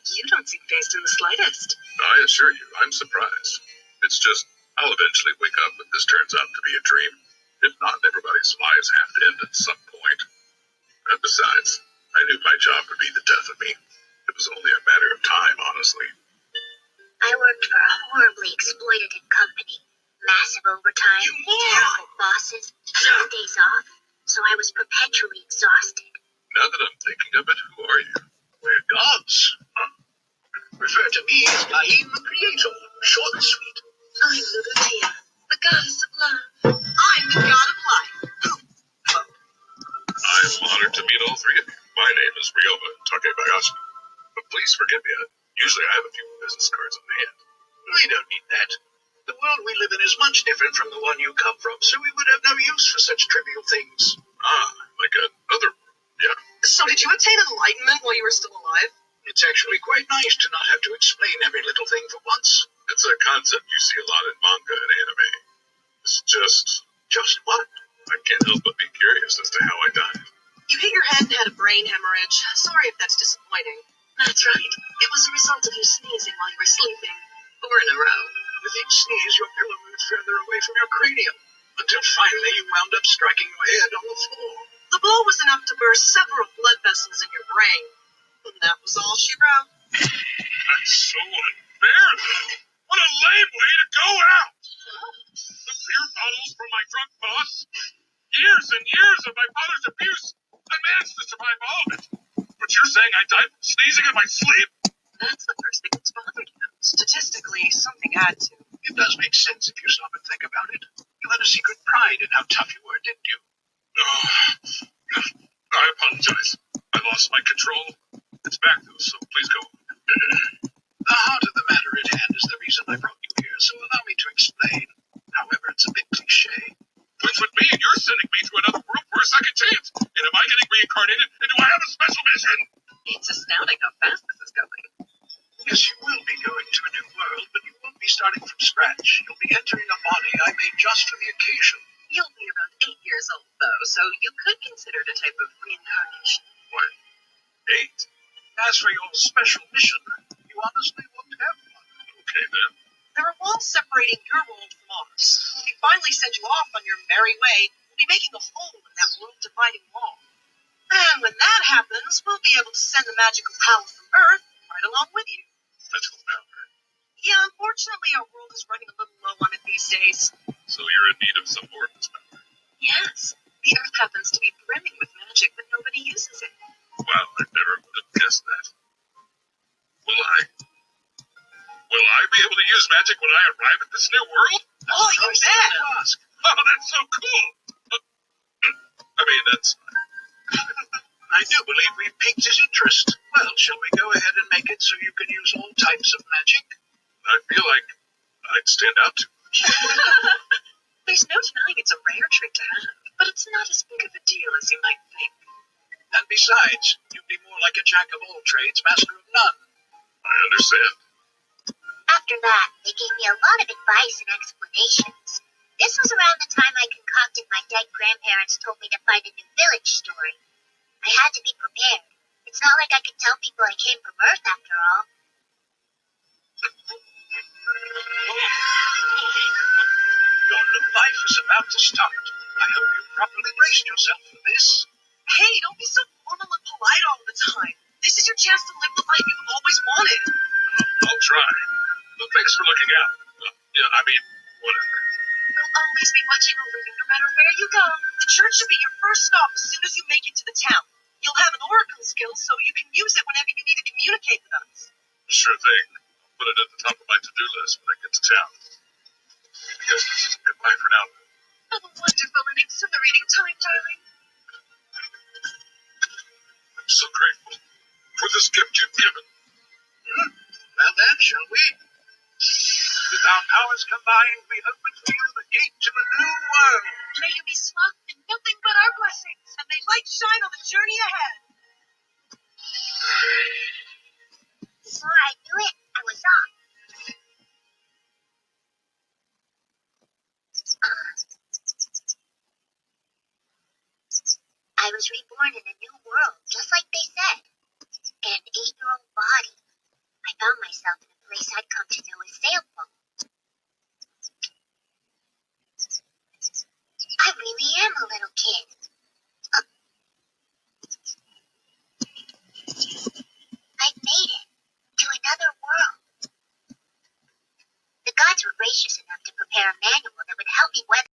You don't seem fazed in the slightest. I assure you, I'm surprised. It's just, I'll eventually wake up if this turns out to be a dream. If not, everybody's lives have to end at some point. And besides, I knew my job would be the death of me. It was only a matter of time, honestly. I worked for a horribly exploitative company. Massive overtime, terrible bosses, no days off, so I was perpetually exhausted. Now that I'm thinking of it, who are you? We're gods. Refer to me as Naeem the Creator, short and sweet. I'm Lucia, the goddess of love. I'm the god of life. I'm honored to meet all three of you. My name is Ryoma Takebayashi. But please forgive me. Usually I have a few business cards on hand. We don't need that. The world we live in is much different from the one you come from, so we would have no use for such trivial things. Like another, yeah. So did you attain enlightenment while you were still alive? It's actually quite nice to not have to explain every little thing for once. It's a concept you see a lot in manga and anime. It's just... Just what? I can't help but be curious as to how I died. You hit your head and had a brain hemorrhage. Sorry if that's disappointing. That's right. It was a result of you sneezing while you were sleeping. 4 in a row. With each sneeze, your pillow moved further away from your cranium, until finally you wound up striking your head on the floor. The blow was enough to burst several blood vessels in your brain. And that was all she wrote. That's so unfair, though. What a lame way to go out! The beer bottles from my drunk boss. Years and years of my father's abuse. I managed to survive all of it. But you're saying I died from sneezing in my sleep? That's the first thing that's bothered you. Statistically, something had to. It does make sense if you stop and think about it. You had a secret pride in how tough you were, didn't you? I apologize. I lost my control. It's back, though, so please go on. The heart of the matter at hand is the reason I brought you here, so allow me to explain. However, it's a bit cliche. Which would mean you're sending me to another world for a second chance. And am I getting reincarnated? And do I have a special mission? It's astounding how fast this is going. Yes, you will be going to a new world, but you won't be starting from scratch. You'll be entering a body I made just for the occasion. You'll be around 8 years old, though, so you could consider it a type of reincarnation. What? 8? As for your special mission, you honestly won't have one. Okay, then. There are walls separating your world from ours. When we finally send you off on your merry way, we'll be making a hole in that world-dividing wall. And when that happens, we'll be able to send the magical power from Earth right along with you. Magical power. Yeah, unfortunately, our world is running a little low on it these days. So you're in need of some more of this power. Yes, the Earth happens to be brimming with magic, but nobody uses it. Wow, I never would have guessed that. Will I be able to use magic when I arrive at this new world? Oh, you bet! Oh, that's so cool! I mean, that's... I do believe we've piqued his interest. Well, shall we go ahead and make it so you can use all types of magic? I feel like I'd stand out too much. There's no denying it's a rare trait to have, but it's not as big of a deal as you might think. And besides, you'd be more like a jack of all trades, master of none. I understand. After that, they gave me a lot of advice and explanations. This was around the time I concocted my dead grandparents told me to find a new village story. I had to be prepared. It's not like I could tell people I came from Earth after all. Your new life is about to start. I hope you've properly braced yourself for this. Hey, don't be so formal and polite all the time. This is your chance to live the life you've always wanted. I'll try. But thanks for looking out. Whatever. We'll always be watching over you no matter where you go. The church should be your first stop as soon as you make it to the town. You'll have an oracle skill so you can use it whenever you need to communicate with us. Sure thing. I'll put it at the top of my to-do list when I get to town. Yes, goodbye for now. Have a wonderful and exhilarating time, darling. I'm so grateful for this gift you've given. Well then, shall we? With our powers combined, we open for you the gate to a new world. May you be swamped in nothing but our blessings, and may light shine on the journey ahead. Before I knew it, I was off. I was reborn in a new world, just like they said. An 8-year-old body. found myself in a place I'd come to know as Sailboat. I really am a little kid. I've made it to another world. The gods were gracious enough to prepare a manual that would help me weather